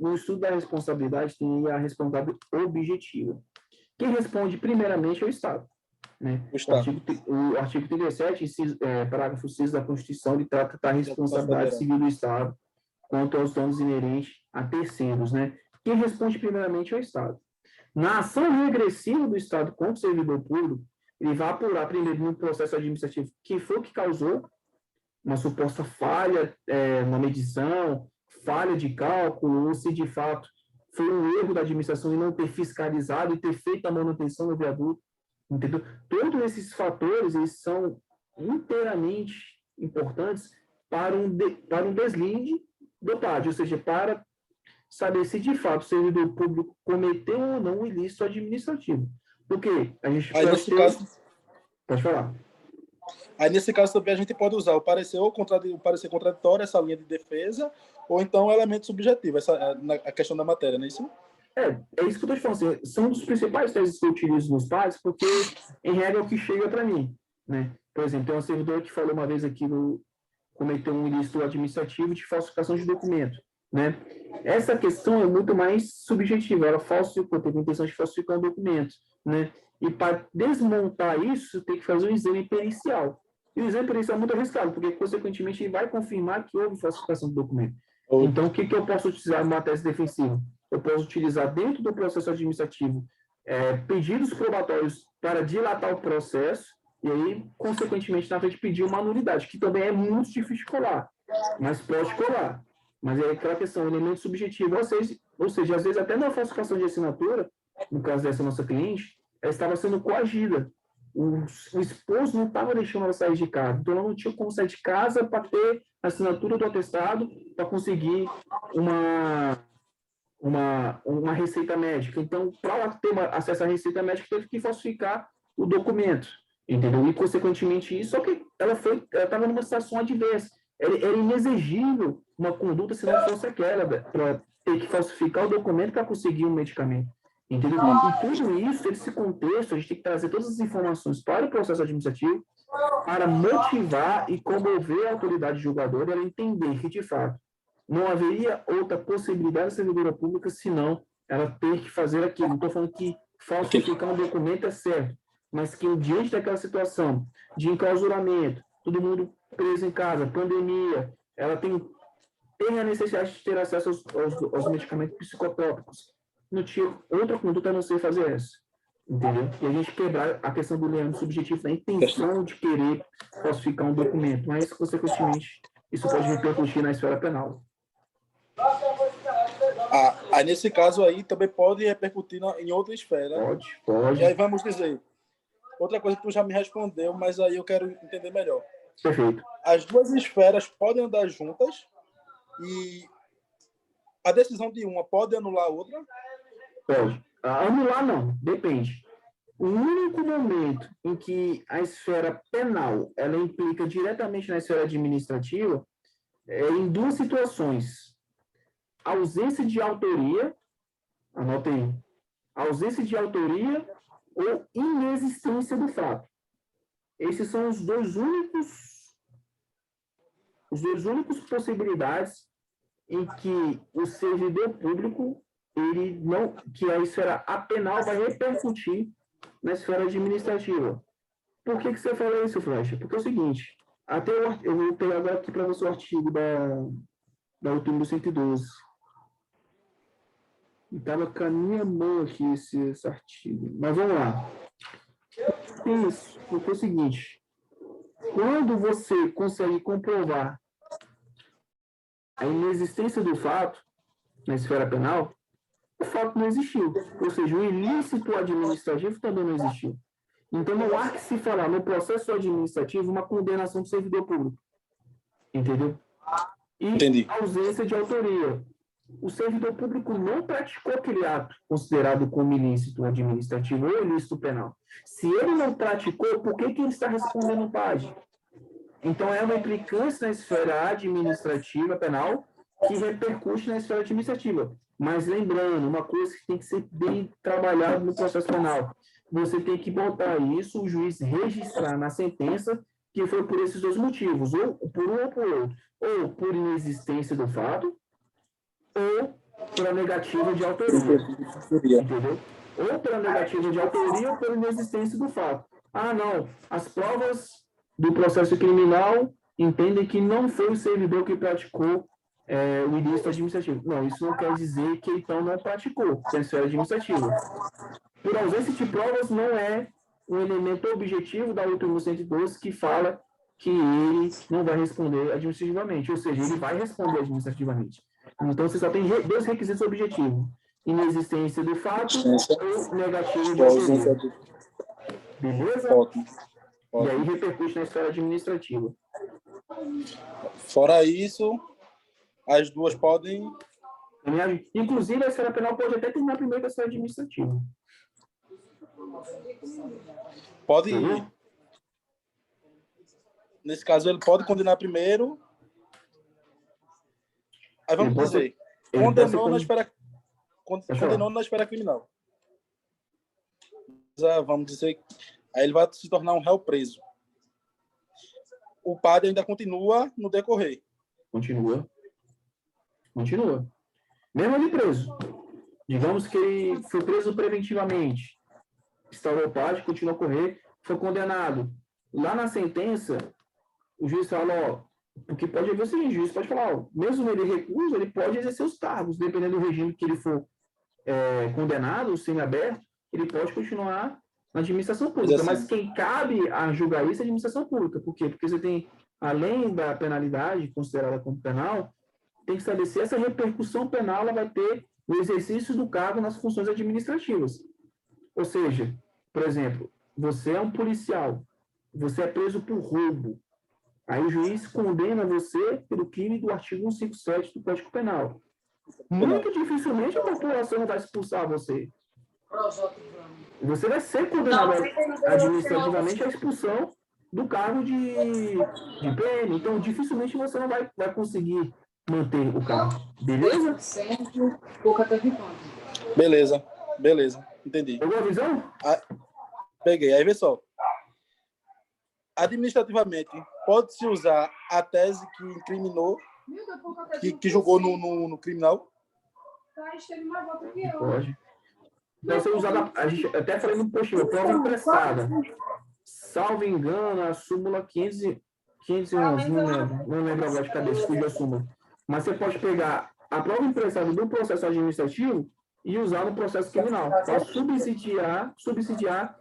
no estudo da responsabilidade tem a responsabilidade objetiva. Quem responde primeiramente é o Estado. Né? O Estado. O artigo 37, parágrafo 6 da Constituição, ele trata da responsabilidade civil do Estado quanto aos danos inerentes a terceiros. Né? Quem responde primeiramente é o Estado. Na ação regressiva do Estado contra o servidor público, ele vai apurar primeiro no processo administrativo quem foi o que causou uma suposta falha na medição, falha de cálculo, ou se de fato foi um erro da administração em não ter fiscalizado e ter feito a manutenção do viaduto, entendeu? Todos esses fatores eles são inteiramente importantes para um deslinde do PAD, ou seja, para saber se de fato o servidor público cometeu ou não um ilícito administrativo. Porque a gente aí, nesse caso, pode falar. Aí, nesse caso, também a gente pode usar o parecer contraditório, essa linha de defesa, ou então o elemento subjetivo, a questão da matéria, não é isso? É isso que eu estou te falando. Assim, são os principais teses que eu utilizo nos pares, porque, em regra, é o que chega para mim. Né? Por exemplo, tem um servidor que falou uma vez aqui cometeu um ilícito administrativo de falsificação de documento. Né? Essa questão é muito mais subjetiva. Ela teve a intenção de falsificar um documento. Né? E para desmontar isso, tem que fazer um exame pericial. E o exame pericial é muito arriscado, porque, consequentemente, ele vai confirmar que houve falsificação do documento. Então, o que eu posso utilizar numa tese defensiva? Eu posso utilizar dentro do processo administrativo pedidos probatórios para dilatar o processo e aí, consequentemente, na frente pedir uma nulidade, que também é muito difícil de colar, mas pode colar. Mas é aquela questão, elemento subjetivo, ou seja, às vezes até na falsificação de assinatura, no caso dessa nossa cliente, ela estava sendo coagida. O esposo não estava deixando ela sair de casa, então ela não tinha como sair de casa para ter a assinatura do atestado para conseguir uma receita médica. Então, para ela ter acesso à receita médica, teve que falsificar o documento, entendeu? E, consequentemente, isso, só que ela estava numa situação adversa. Era inexigível uma conduta se não fosse aquela, para ter que falsificar o documento para conseguir um medicamento. Entendeu? E tudo isso, esse contexto, a gente tem que trazer todas as informações para o processo administrativo para motivar e comover a autoridade julgadora a entender que, de fato, não haveria outra possibilidade da servidora pública senão ela ter que fazer aquilo. Não estou falando que falsificar um documento é certo, mas que diante daquela situação de enclausuramento, todo mundo preso em casa, pandemia, ela tem a necessidade de ter acesso aos medicamentos psicotrópicos. Não tinha outra conduta a não ser fazer essa. Entendeu? E a gente quebrar a questão do elemento subjetivo da intenção de querer falsificar um documento, mas, consequentemente, isso pode repercutir na esfera penal. Aí, nesse caso aí, também pode repercutir em outra esfera. Pode. E aí vamos dizer, outra coisa que tu já me respondeu, mas aí eu quero entender melhor. Perfeito. As duas esferas podem andar juntas e a decisão de uma pode anular a outra? Pode. Anular não, depende. O único momento em que a esfera penal ela implica diretamente na esfera administrativa é em duas situações. Ausência de autoria, anota aí, ausência de autoria ou inexistência do fato. Esses são os dois únicos possibilidades em que o servidor público, que a esfera penal vai repercutir na esfera administrativa. Por que você fala isso, Flecha? Porque é o seguinte, eu vou pegar agora aqui para você o artigo da UTM 112. Estava com a minha mão aqui esse artigo. Mas vamos lá. Isso, porque é o seguinte, quando você consegue comprovar a inexistência do fato na esfera penal, o fato não existiu. Ou seja, o ilícito administrativo também não existiu. Então, não há que se falar no processo administrativo uma condenação do servidor público. Entendeu? E Entendi. Ausência de autoria. O servidor público não praticou aquele ato considerado como ilícito administrativo ou ilícito penal. Se ele não praticou, por que ele está respondendo o PAD? Então, é uma implicância na esfera administrativa penal que repercute na esfera administrativa. Mas lembrando, uma coisa que tem que ser bem trabalhada no processo penal. Você tem que botar isso, o juiz registrar na sentença que foi por esses dois motivos, ou por um ou por outro. Ou por inexistência do fato, ou pela negativa de autoria. Entendeu? Ou pela negativa de autoria ou pela inexistência do fato. Ah, não, as provas do processo criminal entendem que não foi o servidor que praticou o ilícito administrativo. Não, isso não quer dizer que então não praticou na esfera administrativa. Por ausência de provas, não é um elemento objetivo da UTM 112 que fala que ele não vai responder administrativamente, ou seja, ele vai responder administrativamente. Então, você só tem dois requisitos objetivos: inexistência do fato ou negativo de autoria. Beleza? Ótimo. E aí repercute na esfera administrativa. Fora isso, as duas podem... Inclusive, a esfera penal pode até terminar primeiro que a esfera administrativa. Pode... Nesse caso, ele pode condenar primeiro. Aí vamos dizer, condenou na esfera criminal. Vamos dizer, aí ele vai se tornar um réu preso. O padre ainda continua no decorrer. Continua. Mesmo ele preso. Digamos que ele foi preso preventivamente. Instaurou o padre, continua a correr, foi condenado. Lá na sentença, o juiz fala, ó, porque pode haver o seguinte, o juiz pode falar, ó, mesmo ele recurso, ele pode exercer os cargos, dependendo do regime que ele for condenado, semi-aberto, ele pode continuar na administração pública. Mas quem cabe a julgar isso é a administração pública. Por quê? Porque você tem, além da penalidade considerada como penal, tem que estabelecer essa repercussão penal, ela vai ter no exercício do cargo nas funções administrativas. Ou seja, por exemplo, você é um policial, você é preso por roubo. Aí o juiz condena você pelo crime do artigo 157 do Código Penal. Muito dificilmente a população vai expulsar você. Você vai ser condenado administrativamente à expulsão do cargo de PM. Então, dificilmente você não vai conseguir manter o cargo. Beleza? Beleza. Entendi. Pegou a visão? Peguei. Aí, vê só. Administrativamente, pode-se usar a tese que incriminou, que julgou no criminal? Pode. Então, você usar, a gente até falei no postinho, prova emprestada. Salvo engano, a súmula 511, não lembro agora de cabeça, fugiu a súmula. Mas você pode pegar a prova emprestada do processo administrativo e usar no processo criminal, para subsidiar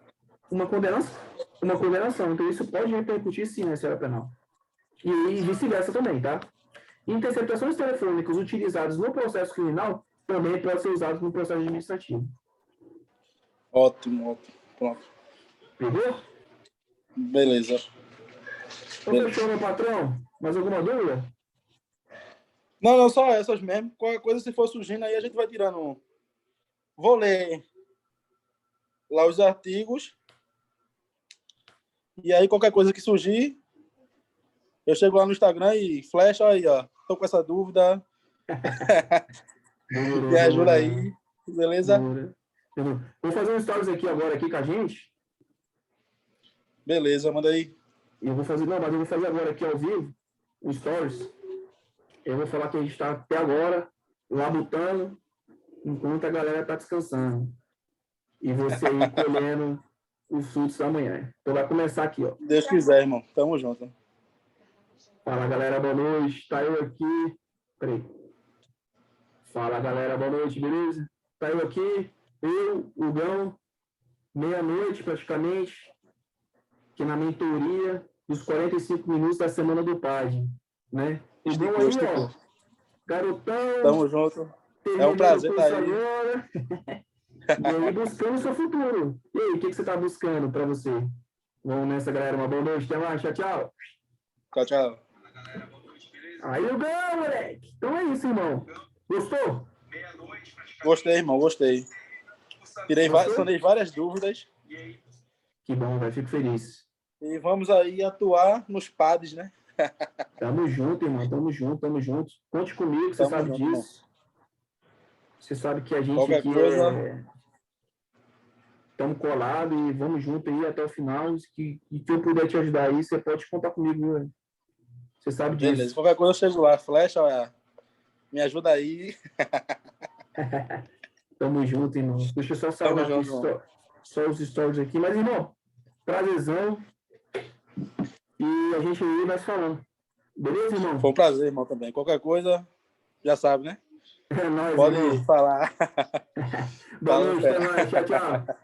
uma condenação. Então, isso pode repercutir, sim, na esfera penal. E vice-versa também, tá? Interceptações telefônicas utilizadas no processo criminal também podem ser usadas no processo administrativo. Ótimo. Pronto. Pegou? Beleza. Então, fechou, meu patrão? Mais alguma dúvida? Não, só essas mesmo. Qualquer coisa, se for surgindo, aí a gente vai tirando. Vou ler lá os artigos. E aí, qualquer coisa que surgir, eu chego lá no Instagram e flecha aí, ó. Tô com essa dúvida. Me ajuda aí. Beleza? Vou fazer um stories aqui agora aqui com a gente. Beleza, manda aí. Eu vou fazer agora aqui ao vivo, um stories. Eu vou falar que a gente está até agora labutando, enquanto a galera está descansando. E você ir colhendo os frutos amanhã. Então vai começar aqui, ó. Deus quiser, irmão. Tamo junto. Fala, galera, boa noite. Tá eu aqui. Peraí. Fala, galera, boa noite, beleza? Tá eu aqui, o Gão, meia-noite praticamente, que na mentoria dos 45 minutos da Semana do Padre, né? O Gão aí, ó, garotão. Tamo junto. É um prazer estar aí. Agora. E aí, buscando o seu futuro. E aí, o que você tá buscando para você? Vamos nessa, galera. Uma boa noite. Até mais. Tchau, tchau. Tchau. Aí o Gão, moleque. Então é isso, irmão. Gostou? Gostei, irmão. Gostei. Sanei várias dúvidas. Que bom, vai. Fico feliz. E vamos aí atuar nos padres, né? Tamo junto, irmão. Tamo junto. Conte comigo, você sabe disso. Irmão. Você sabe que a gente qualquer aqui coisa... Estamos colados e vamos junto aí até o final. E que eu puder te ajudar aí, você pode contar comigo, viu? Você sabe disso. Beleza. Qualquer coisa eu chego lá. Flecha, olha. Me ajuda aí. Tamo junto, irmão. Deixa eu só salvar só os stories aqui. Mas, irmão, prazerzão. E a gente aí vai falando. Beleza, irmão? Foi um prazer, irmão, também. Qualquer coisa, já sabe, né? É nóis, pode irmão. falar. Boa noite, até mais. Tchau.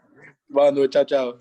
Boa noite, tchau.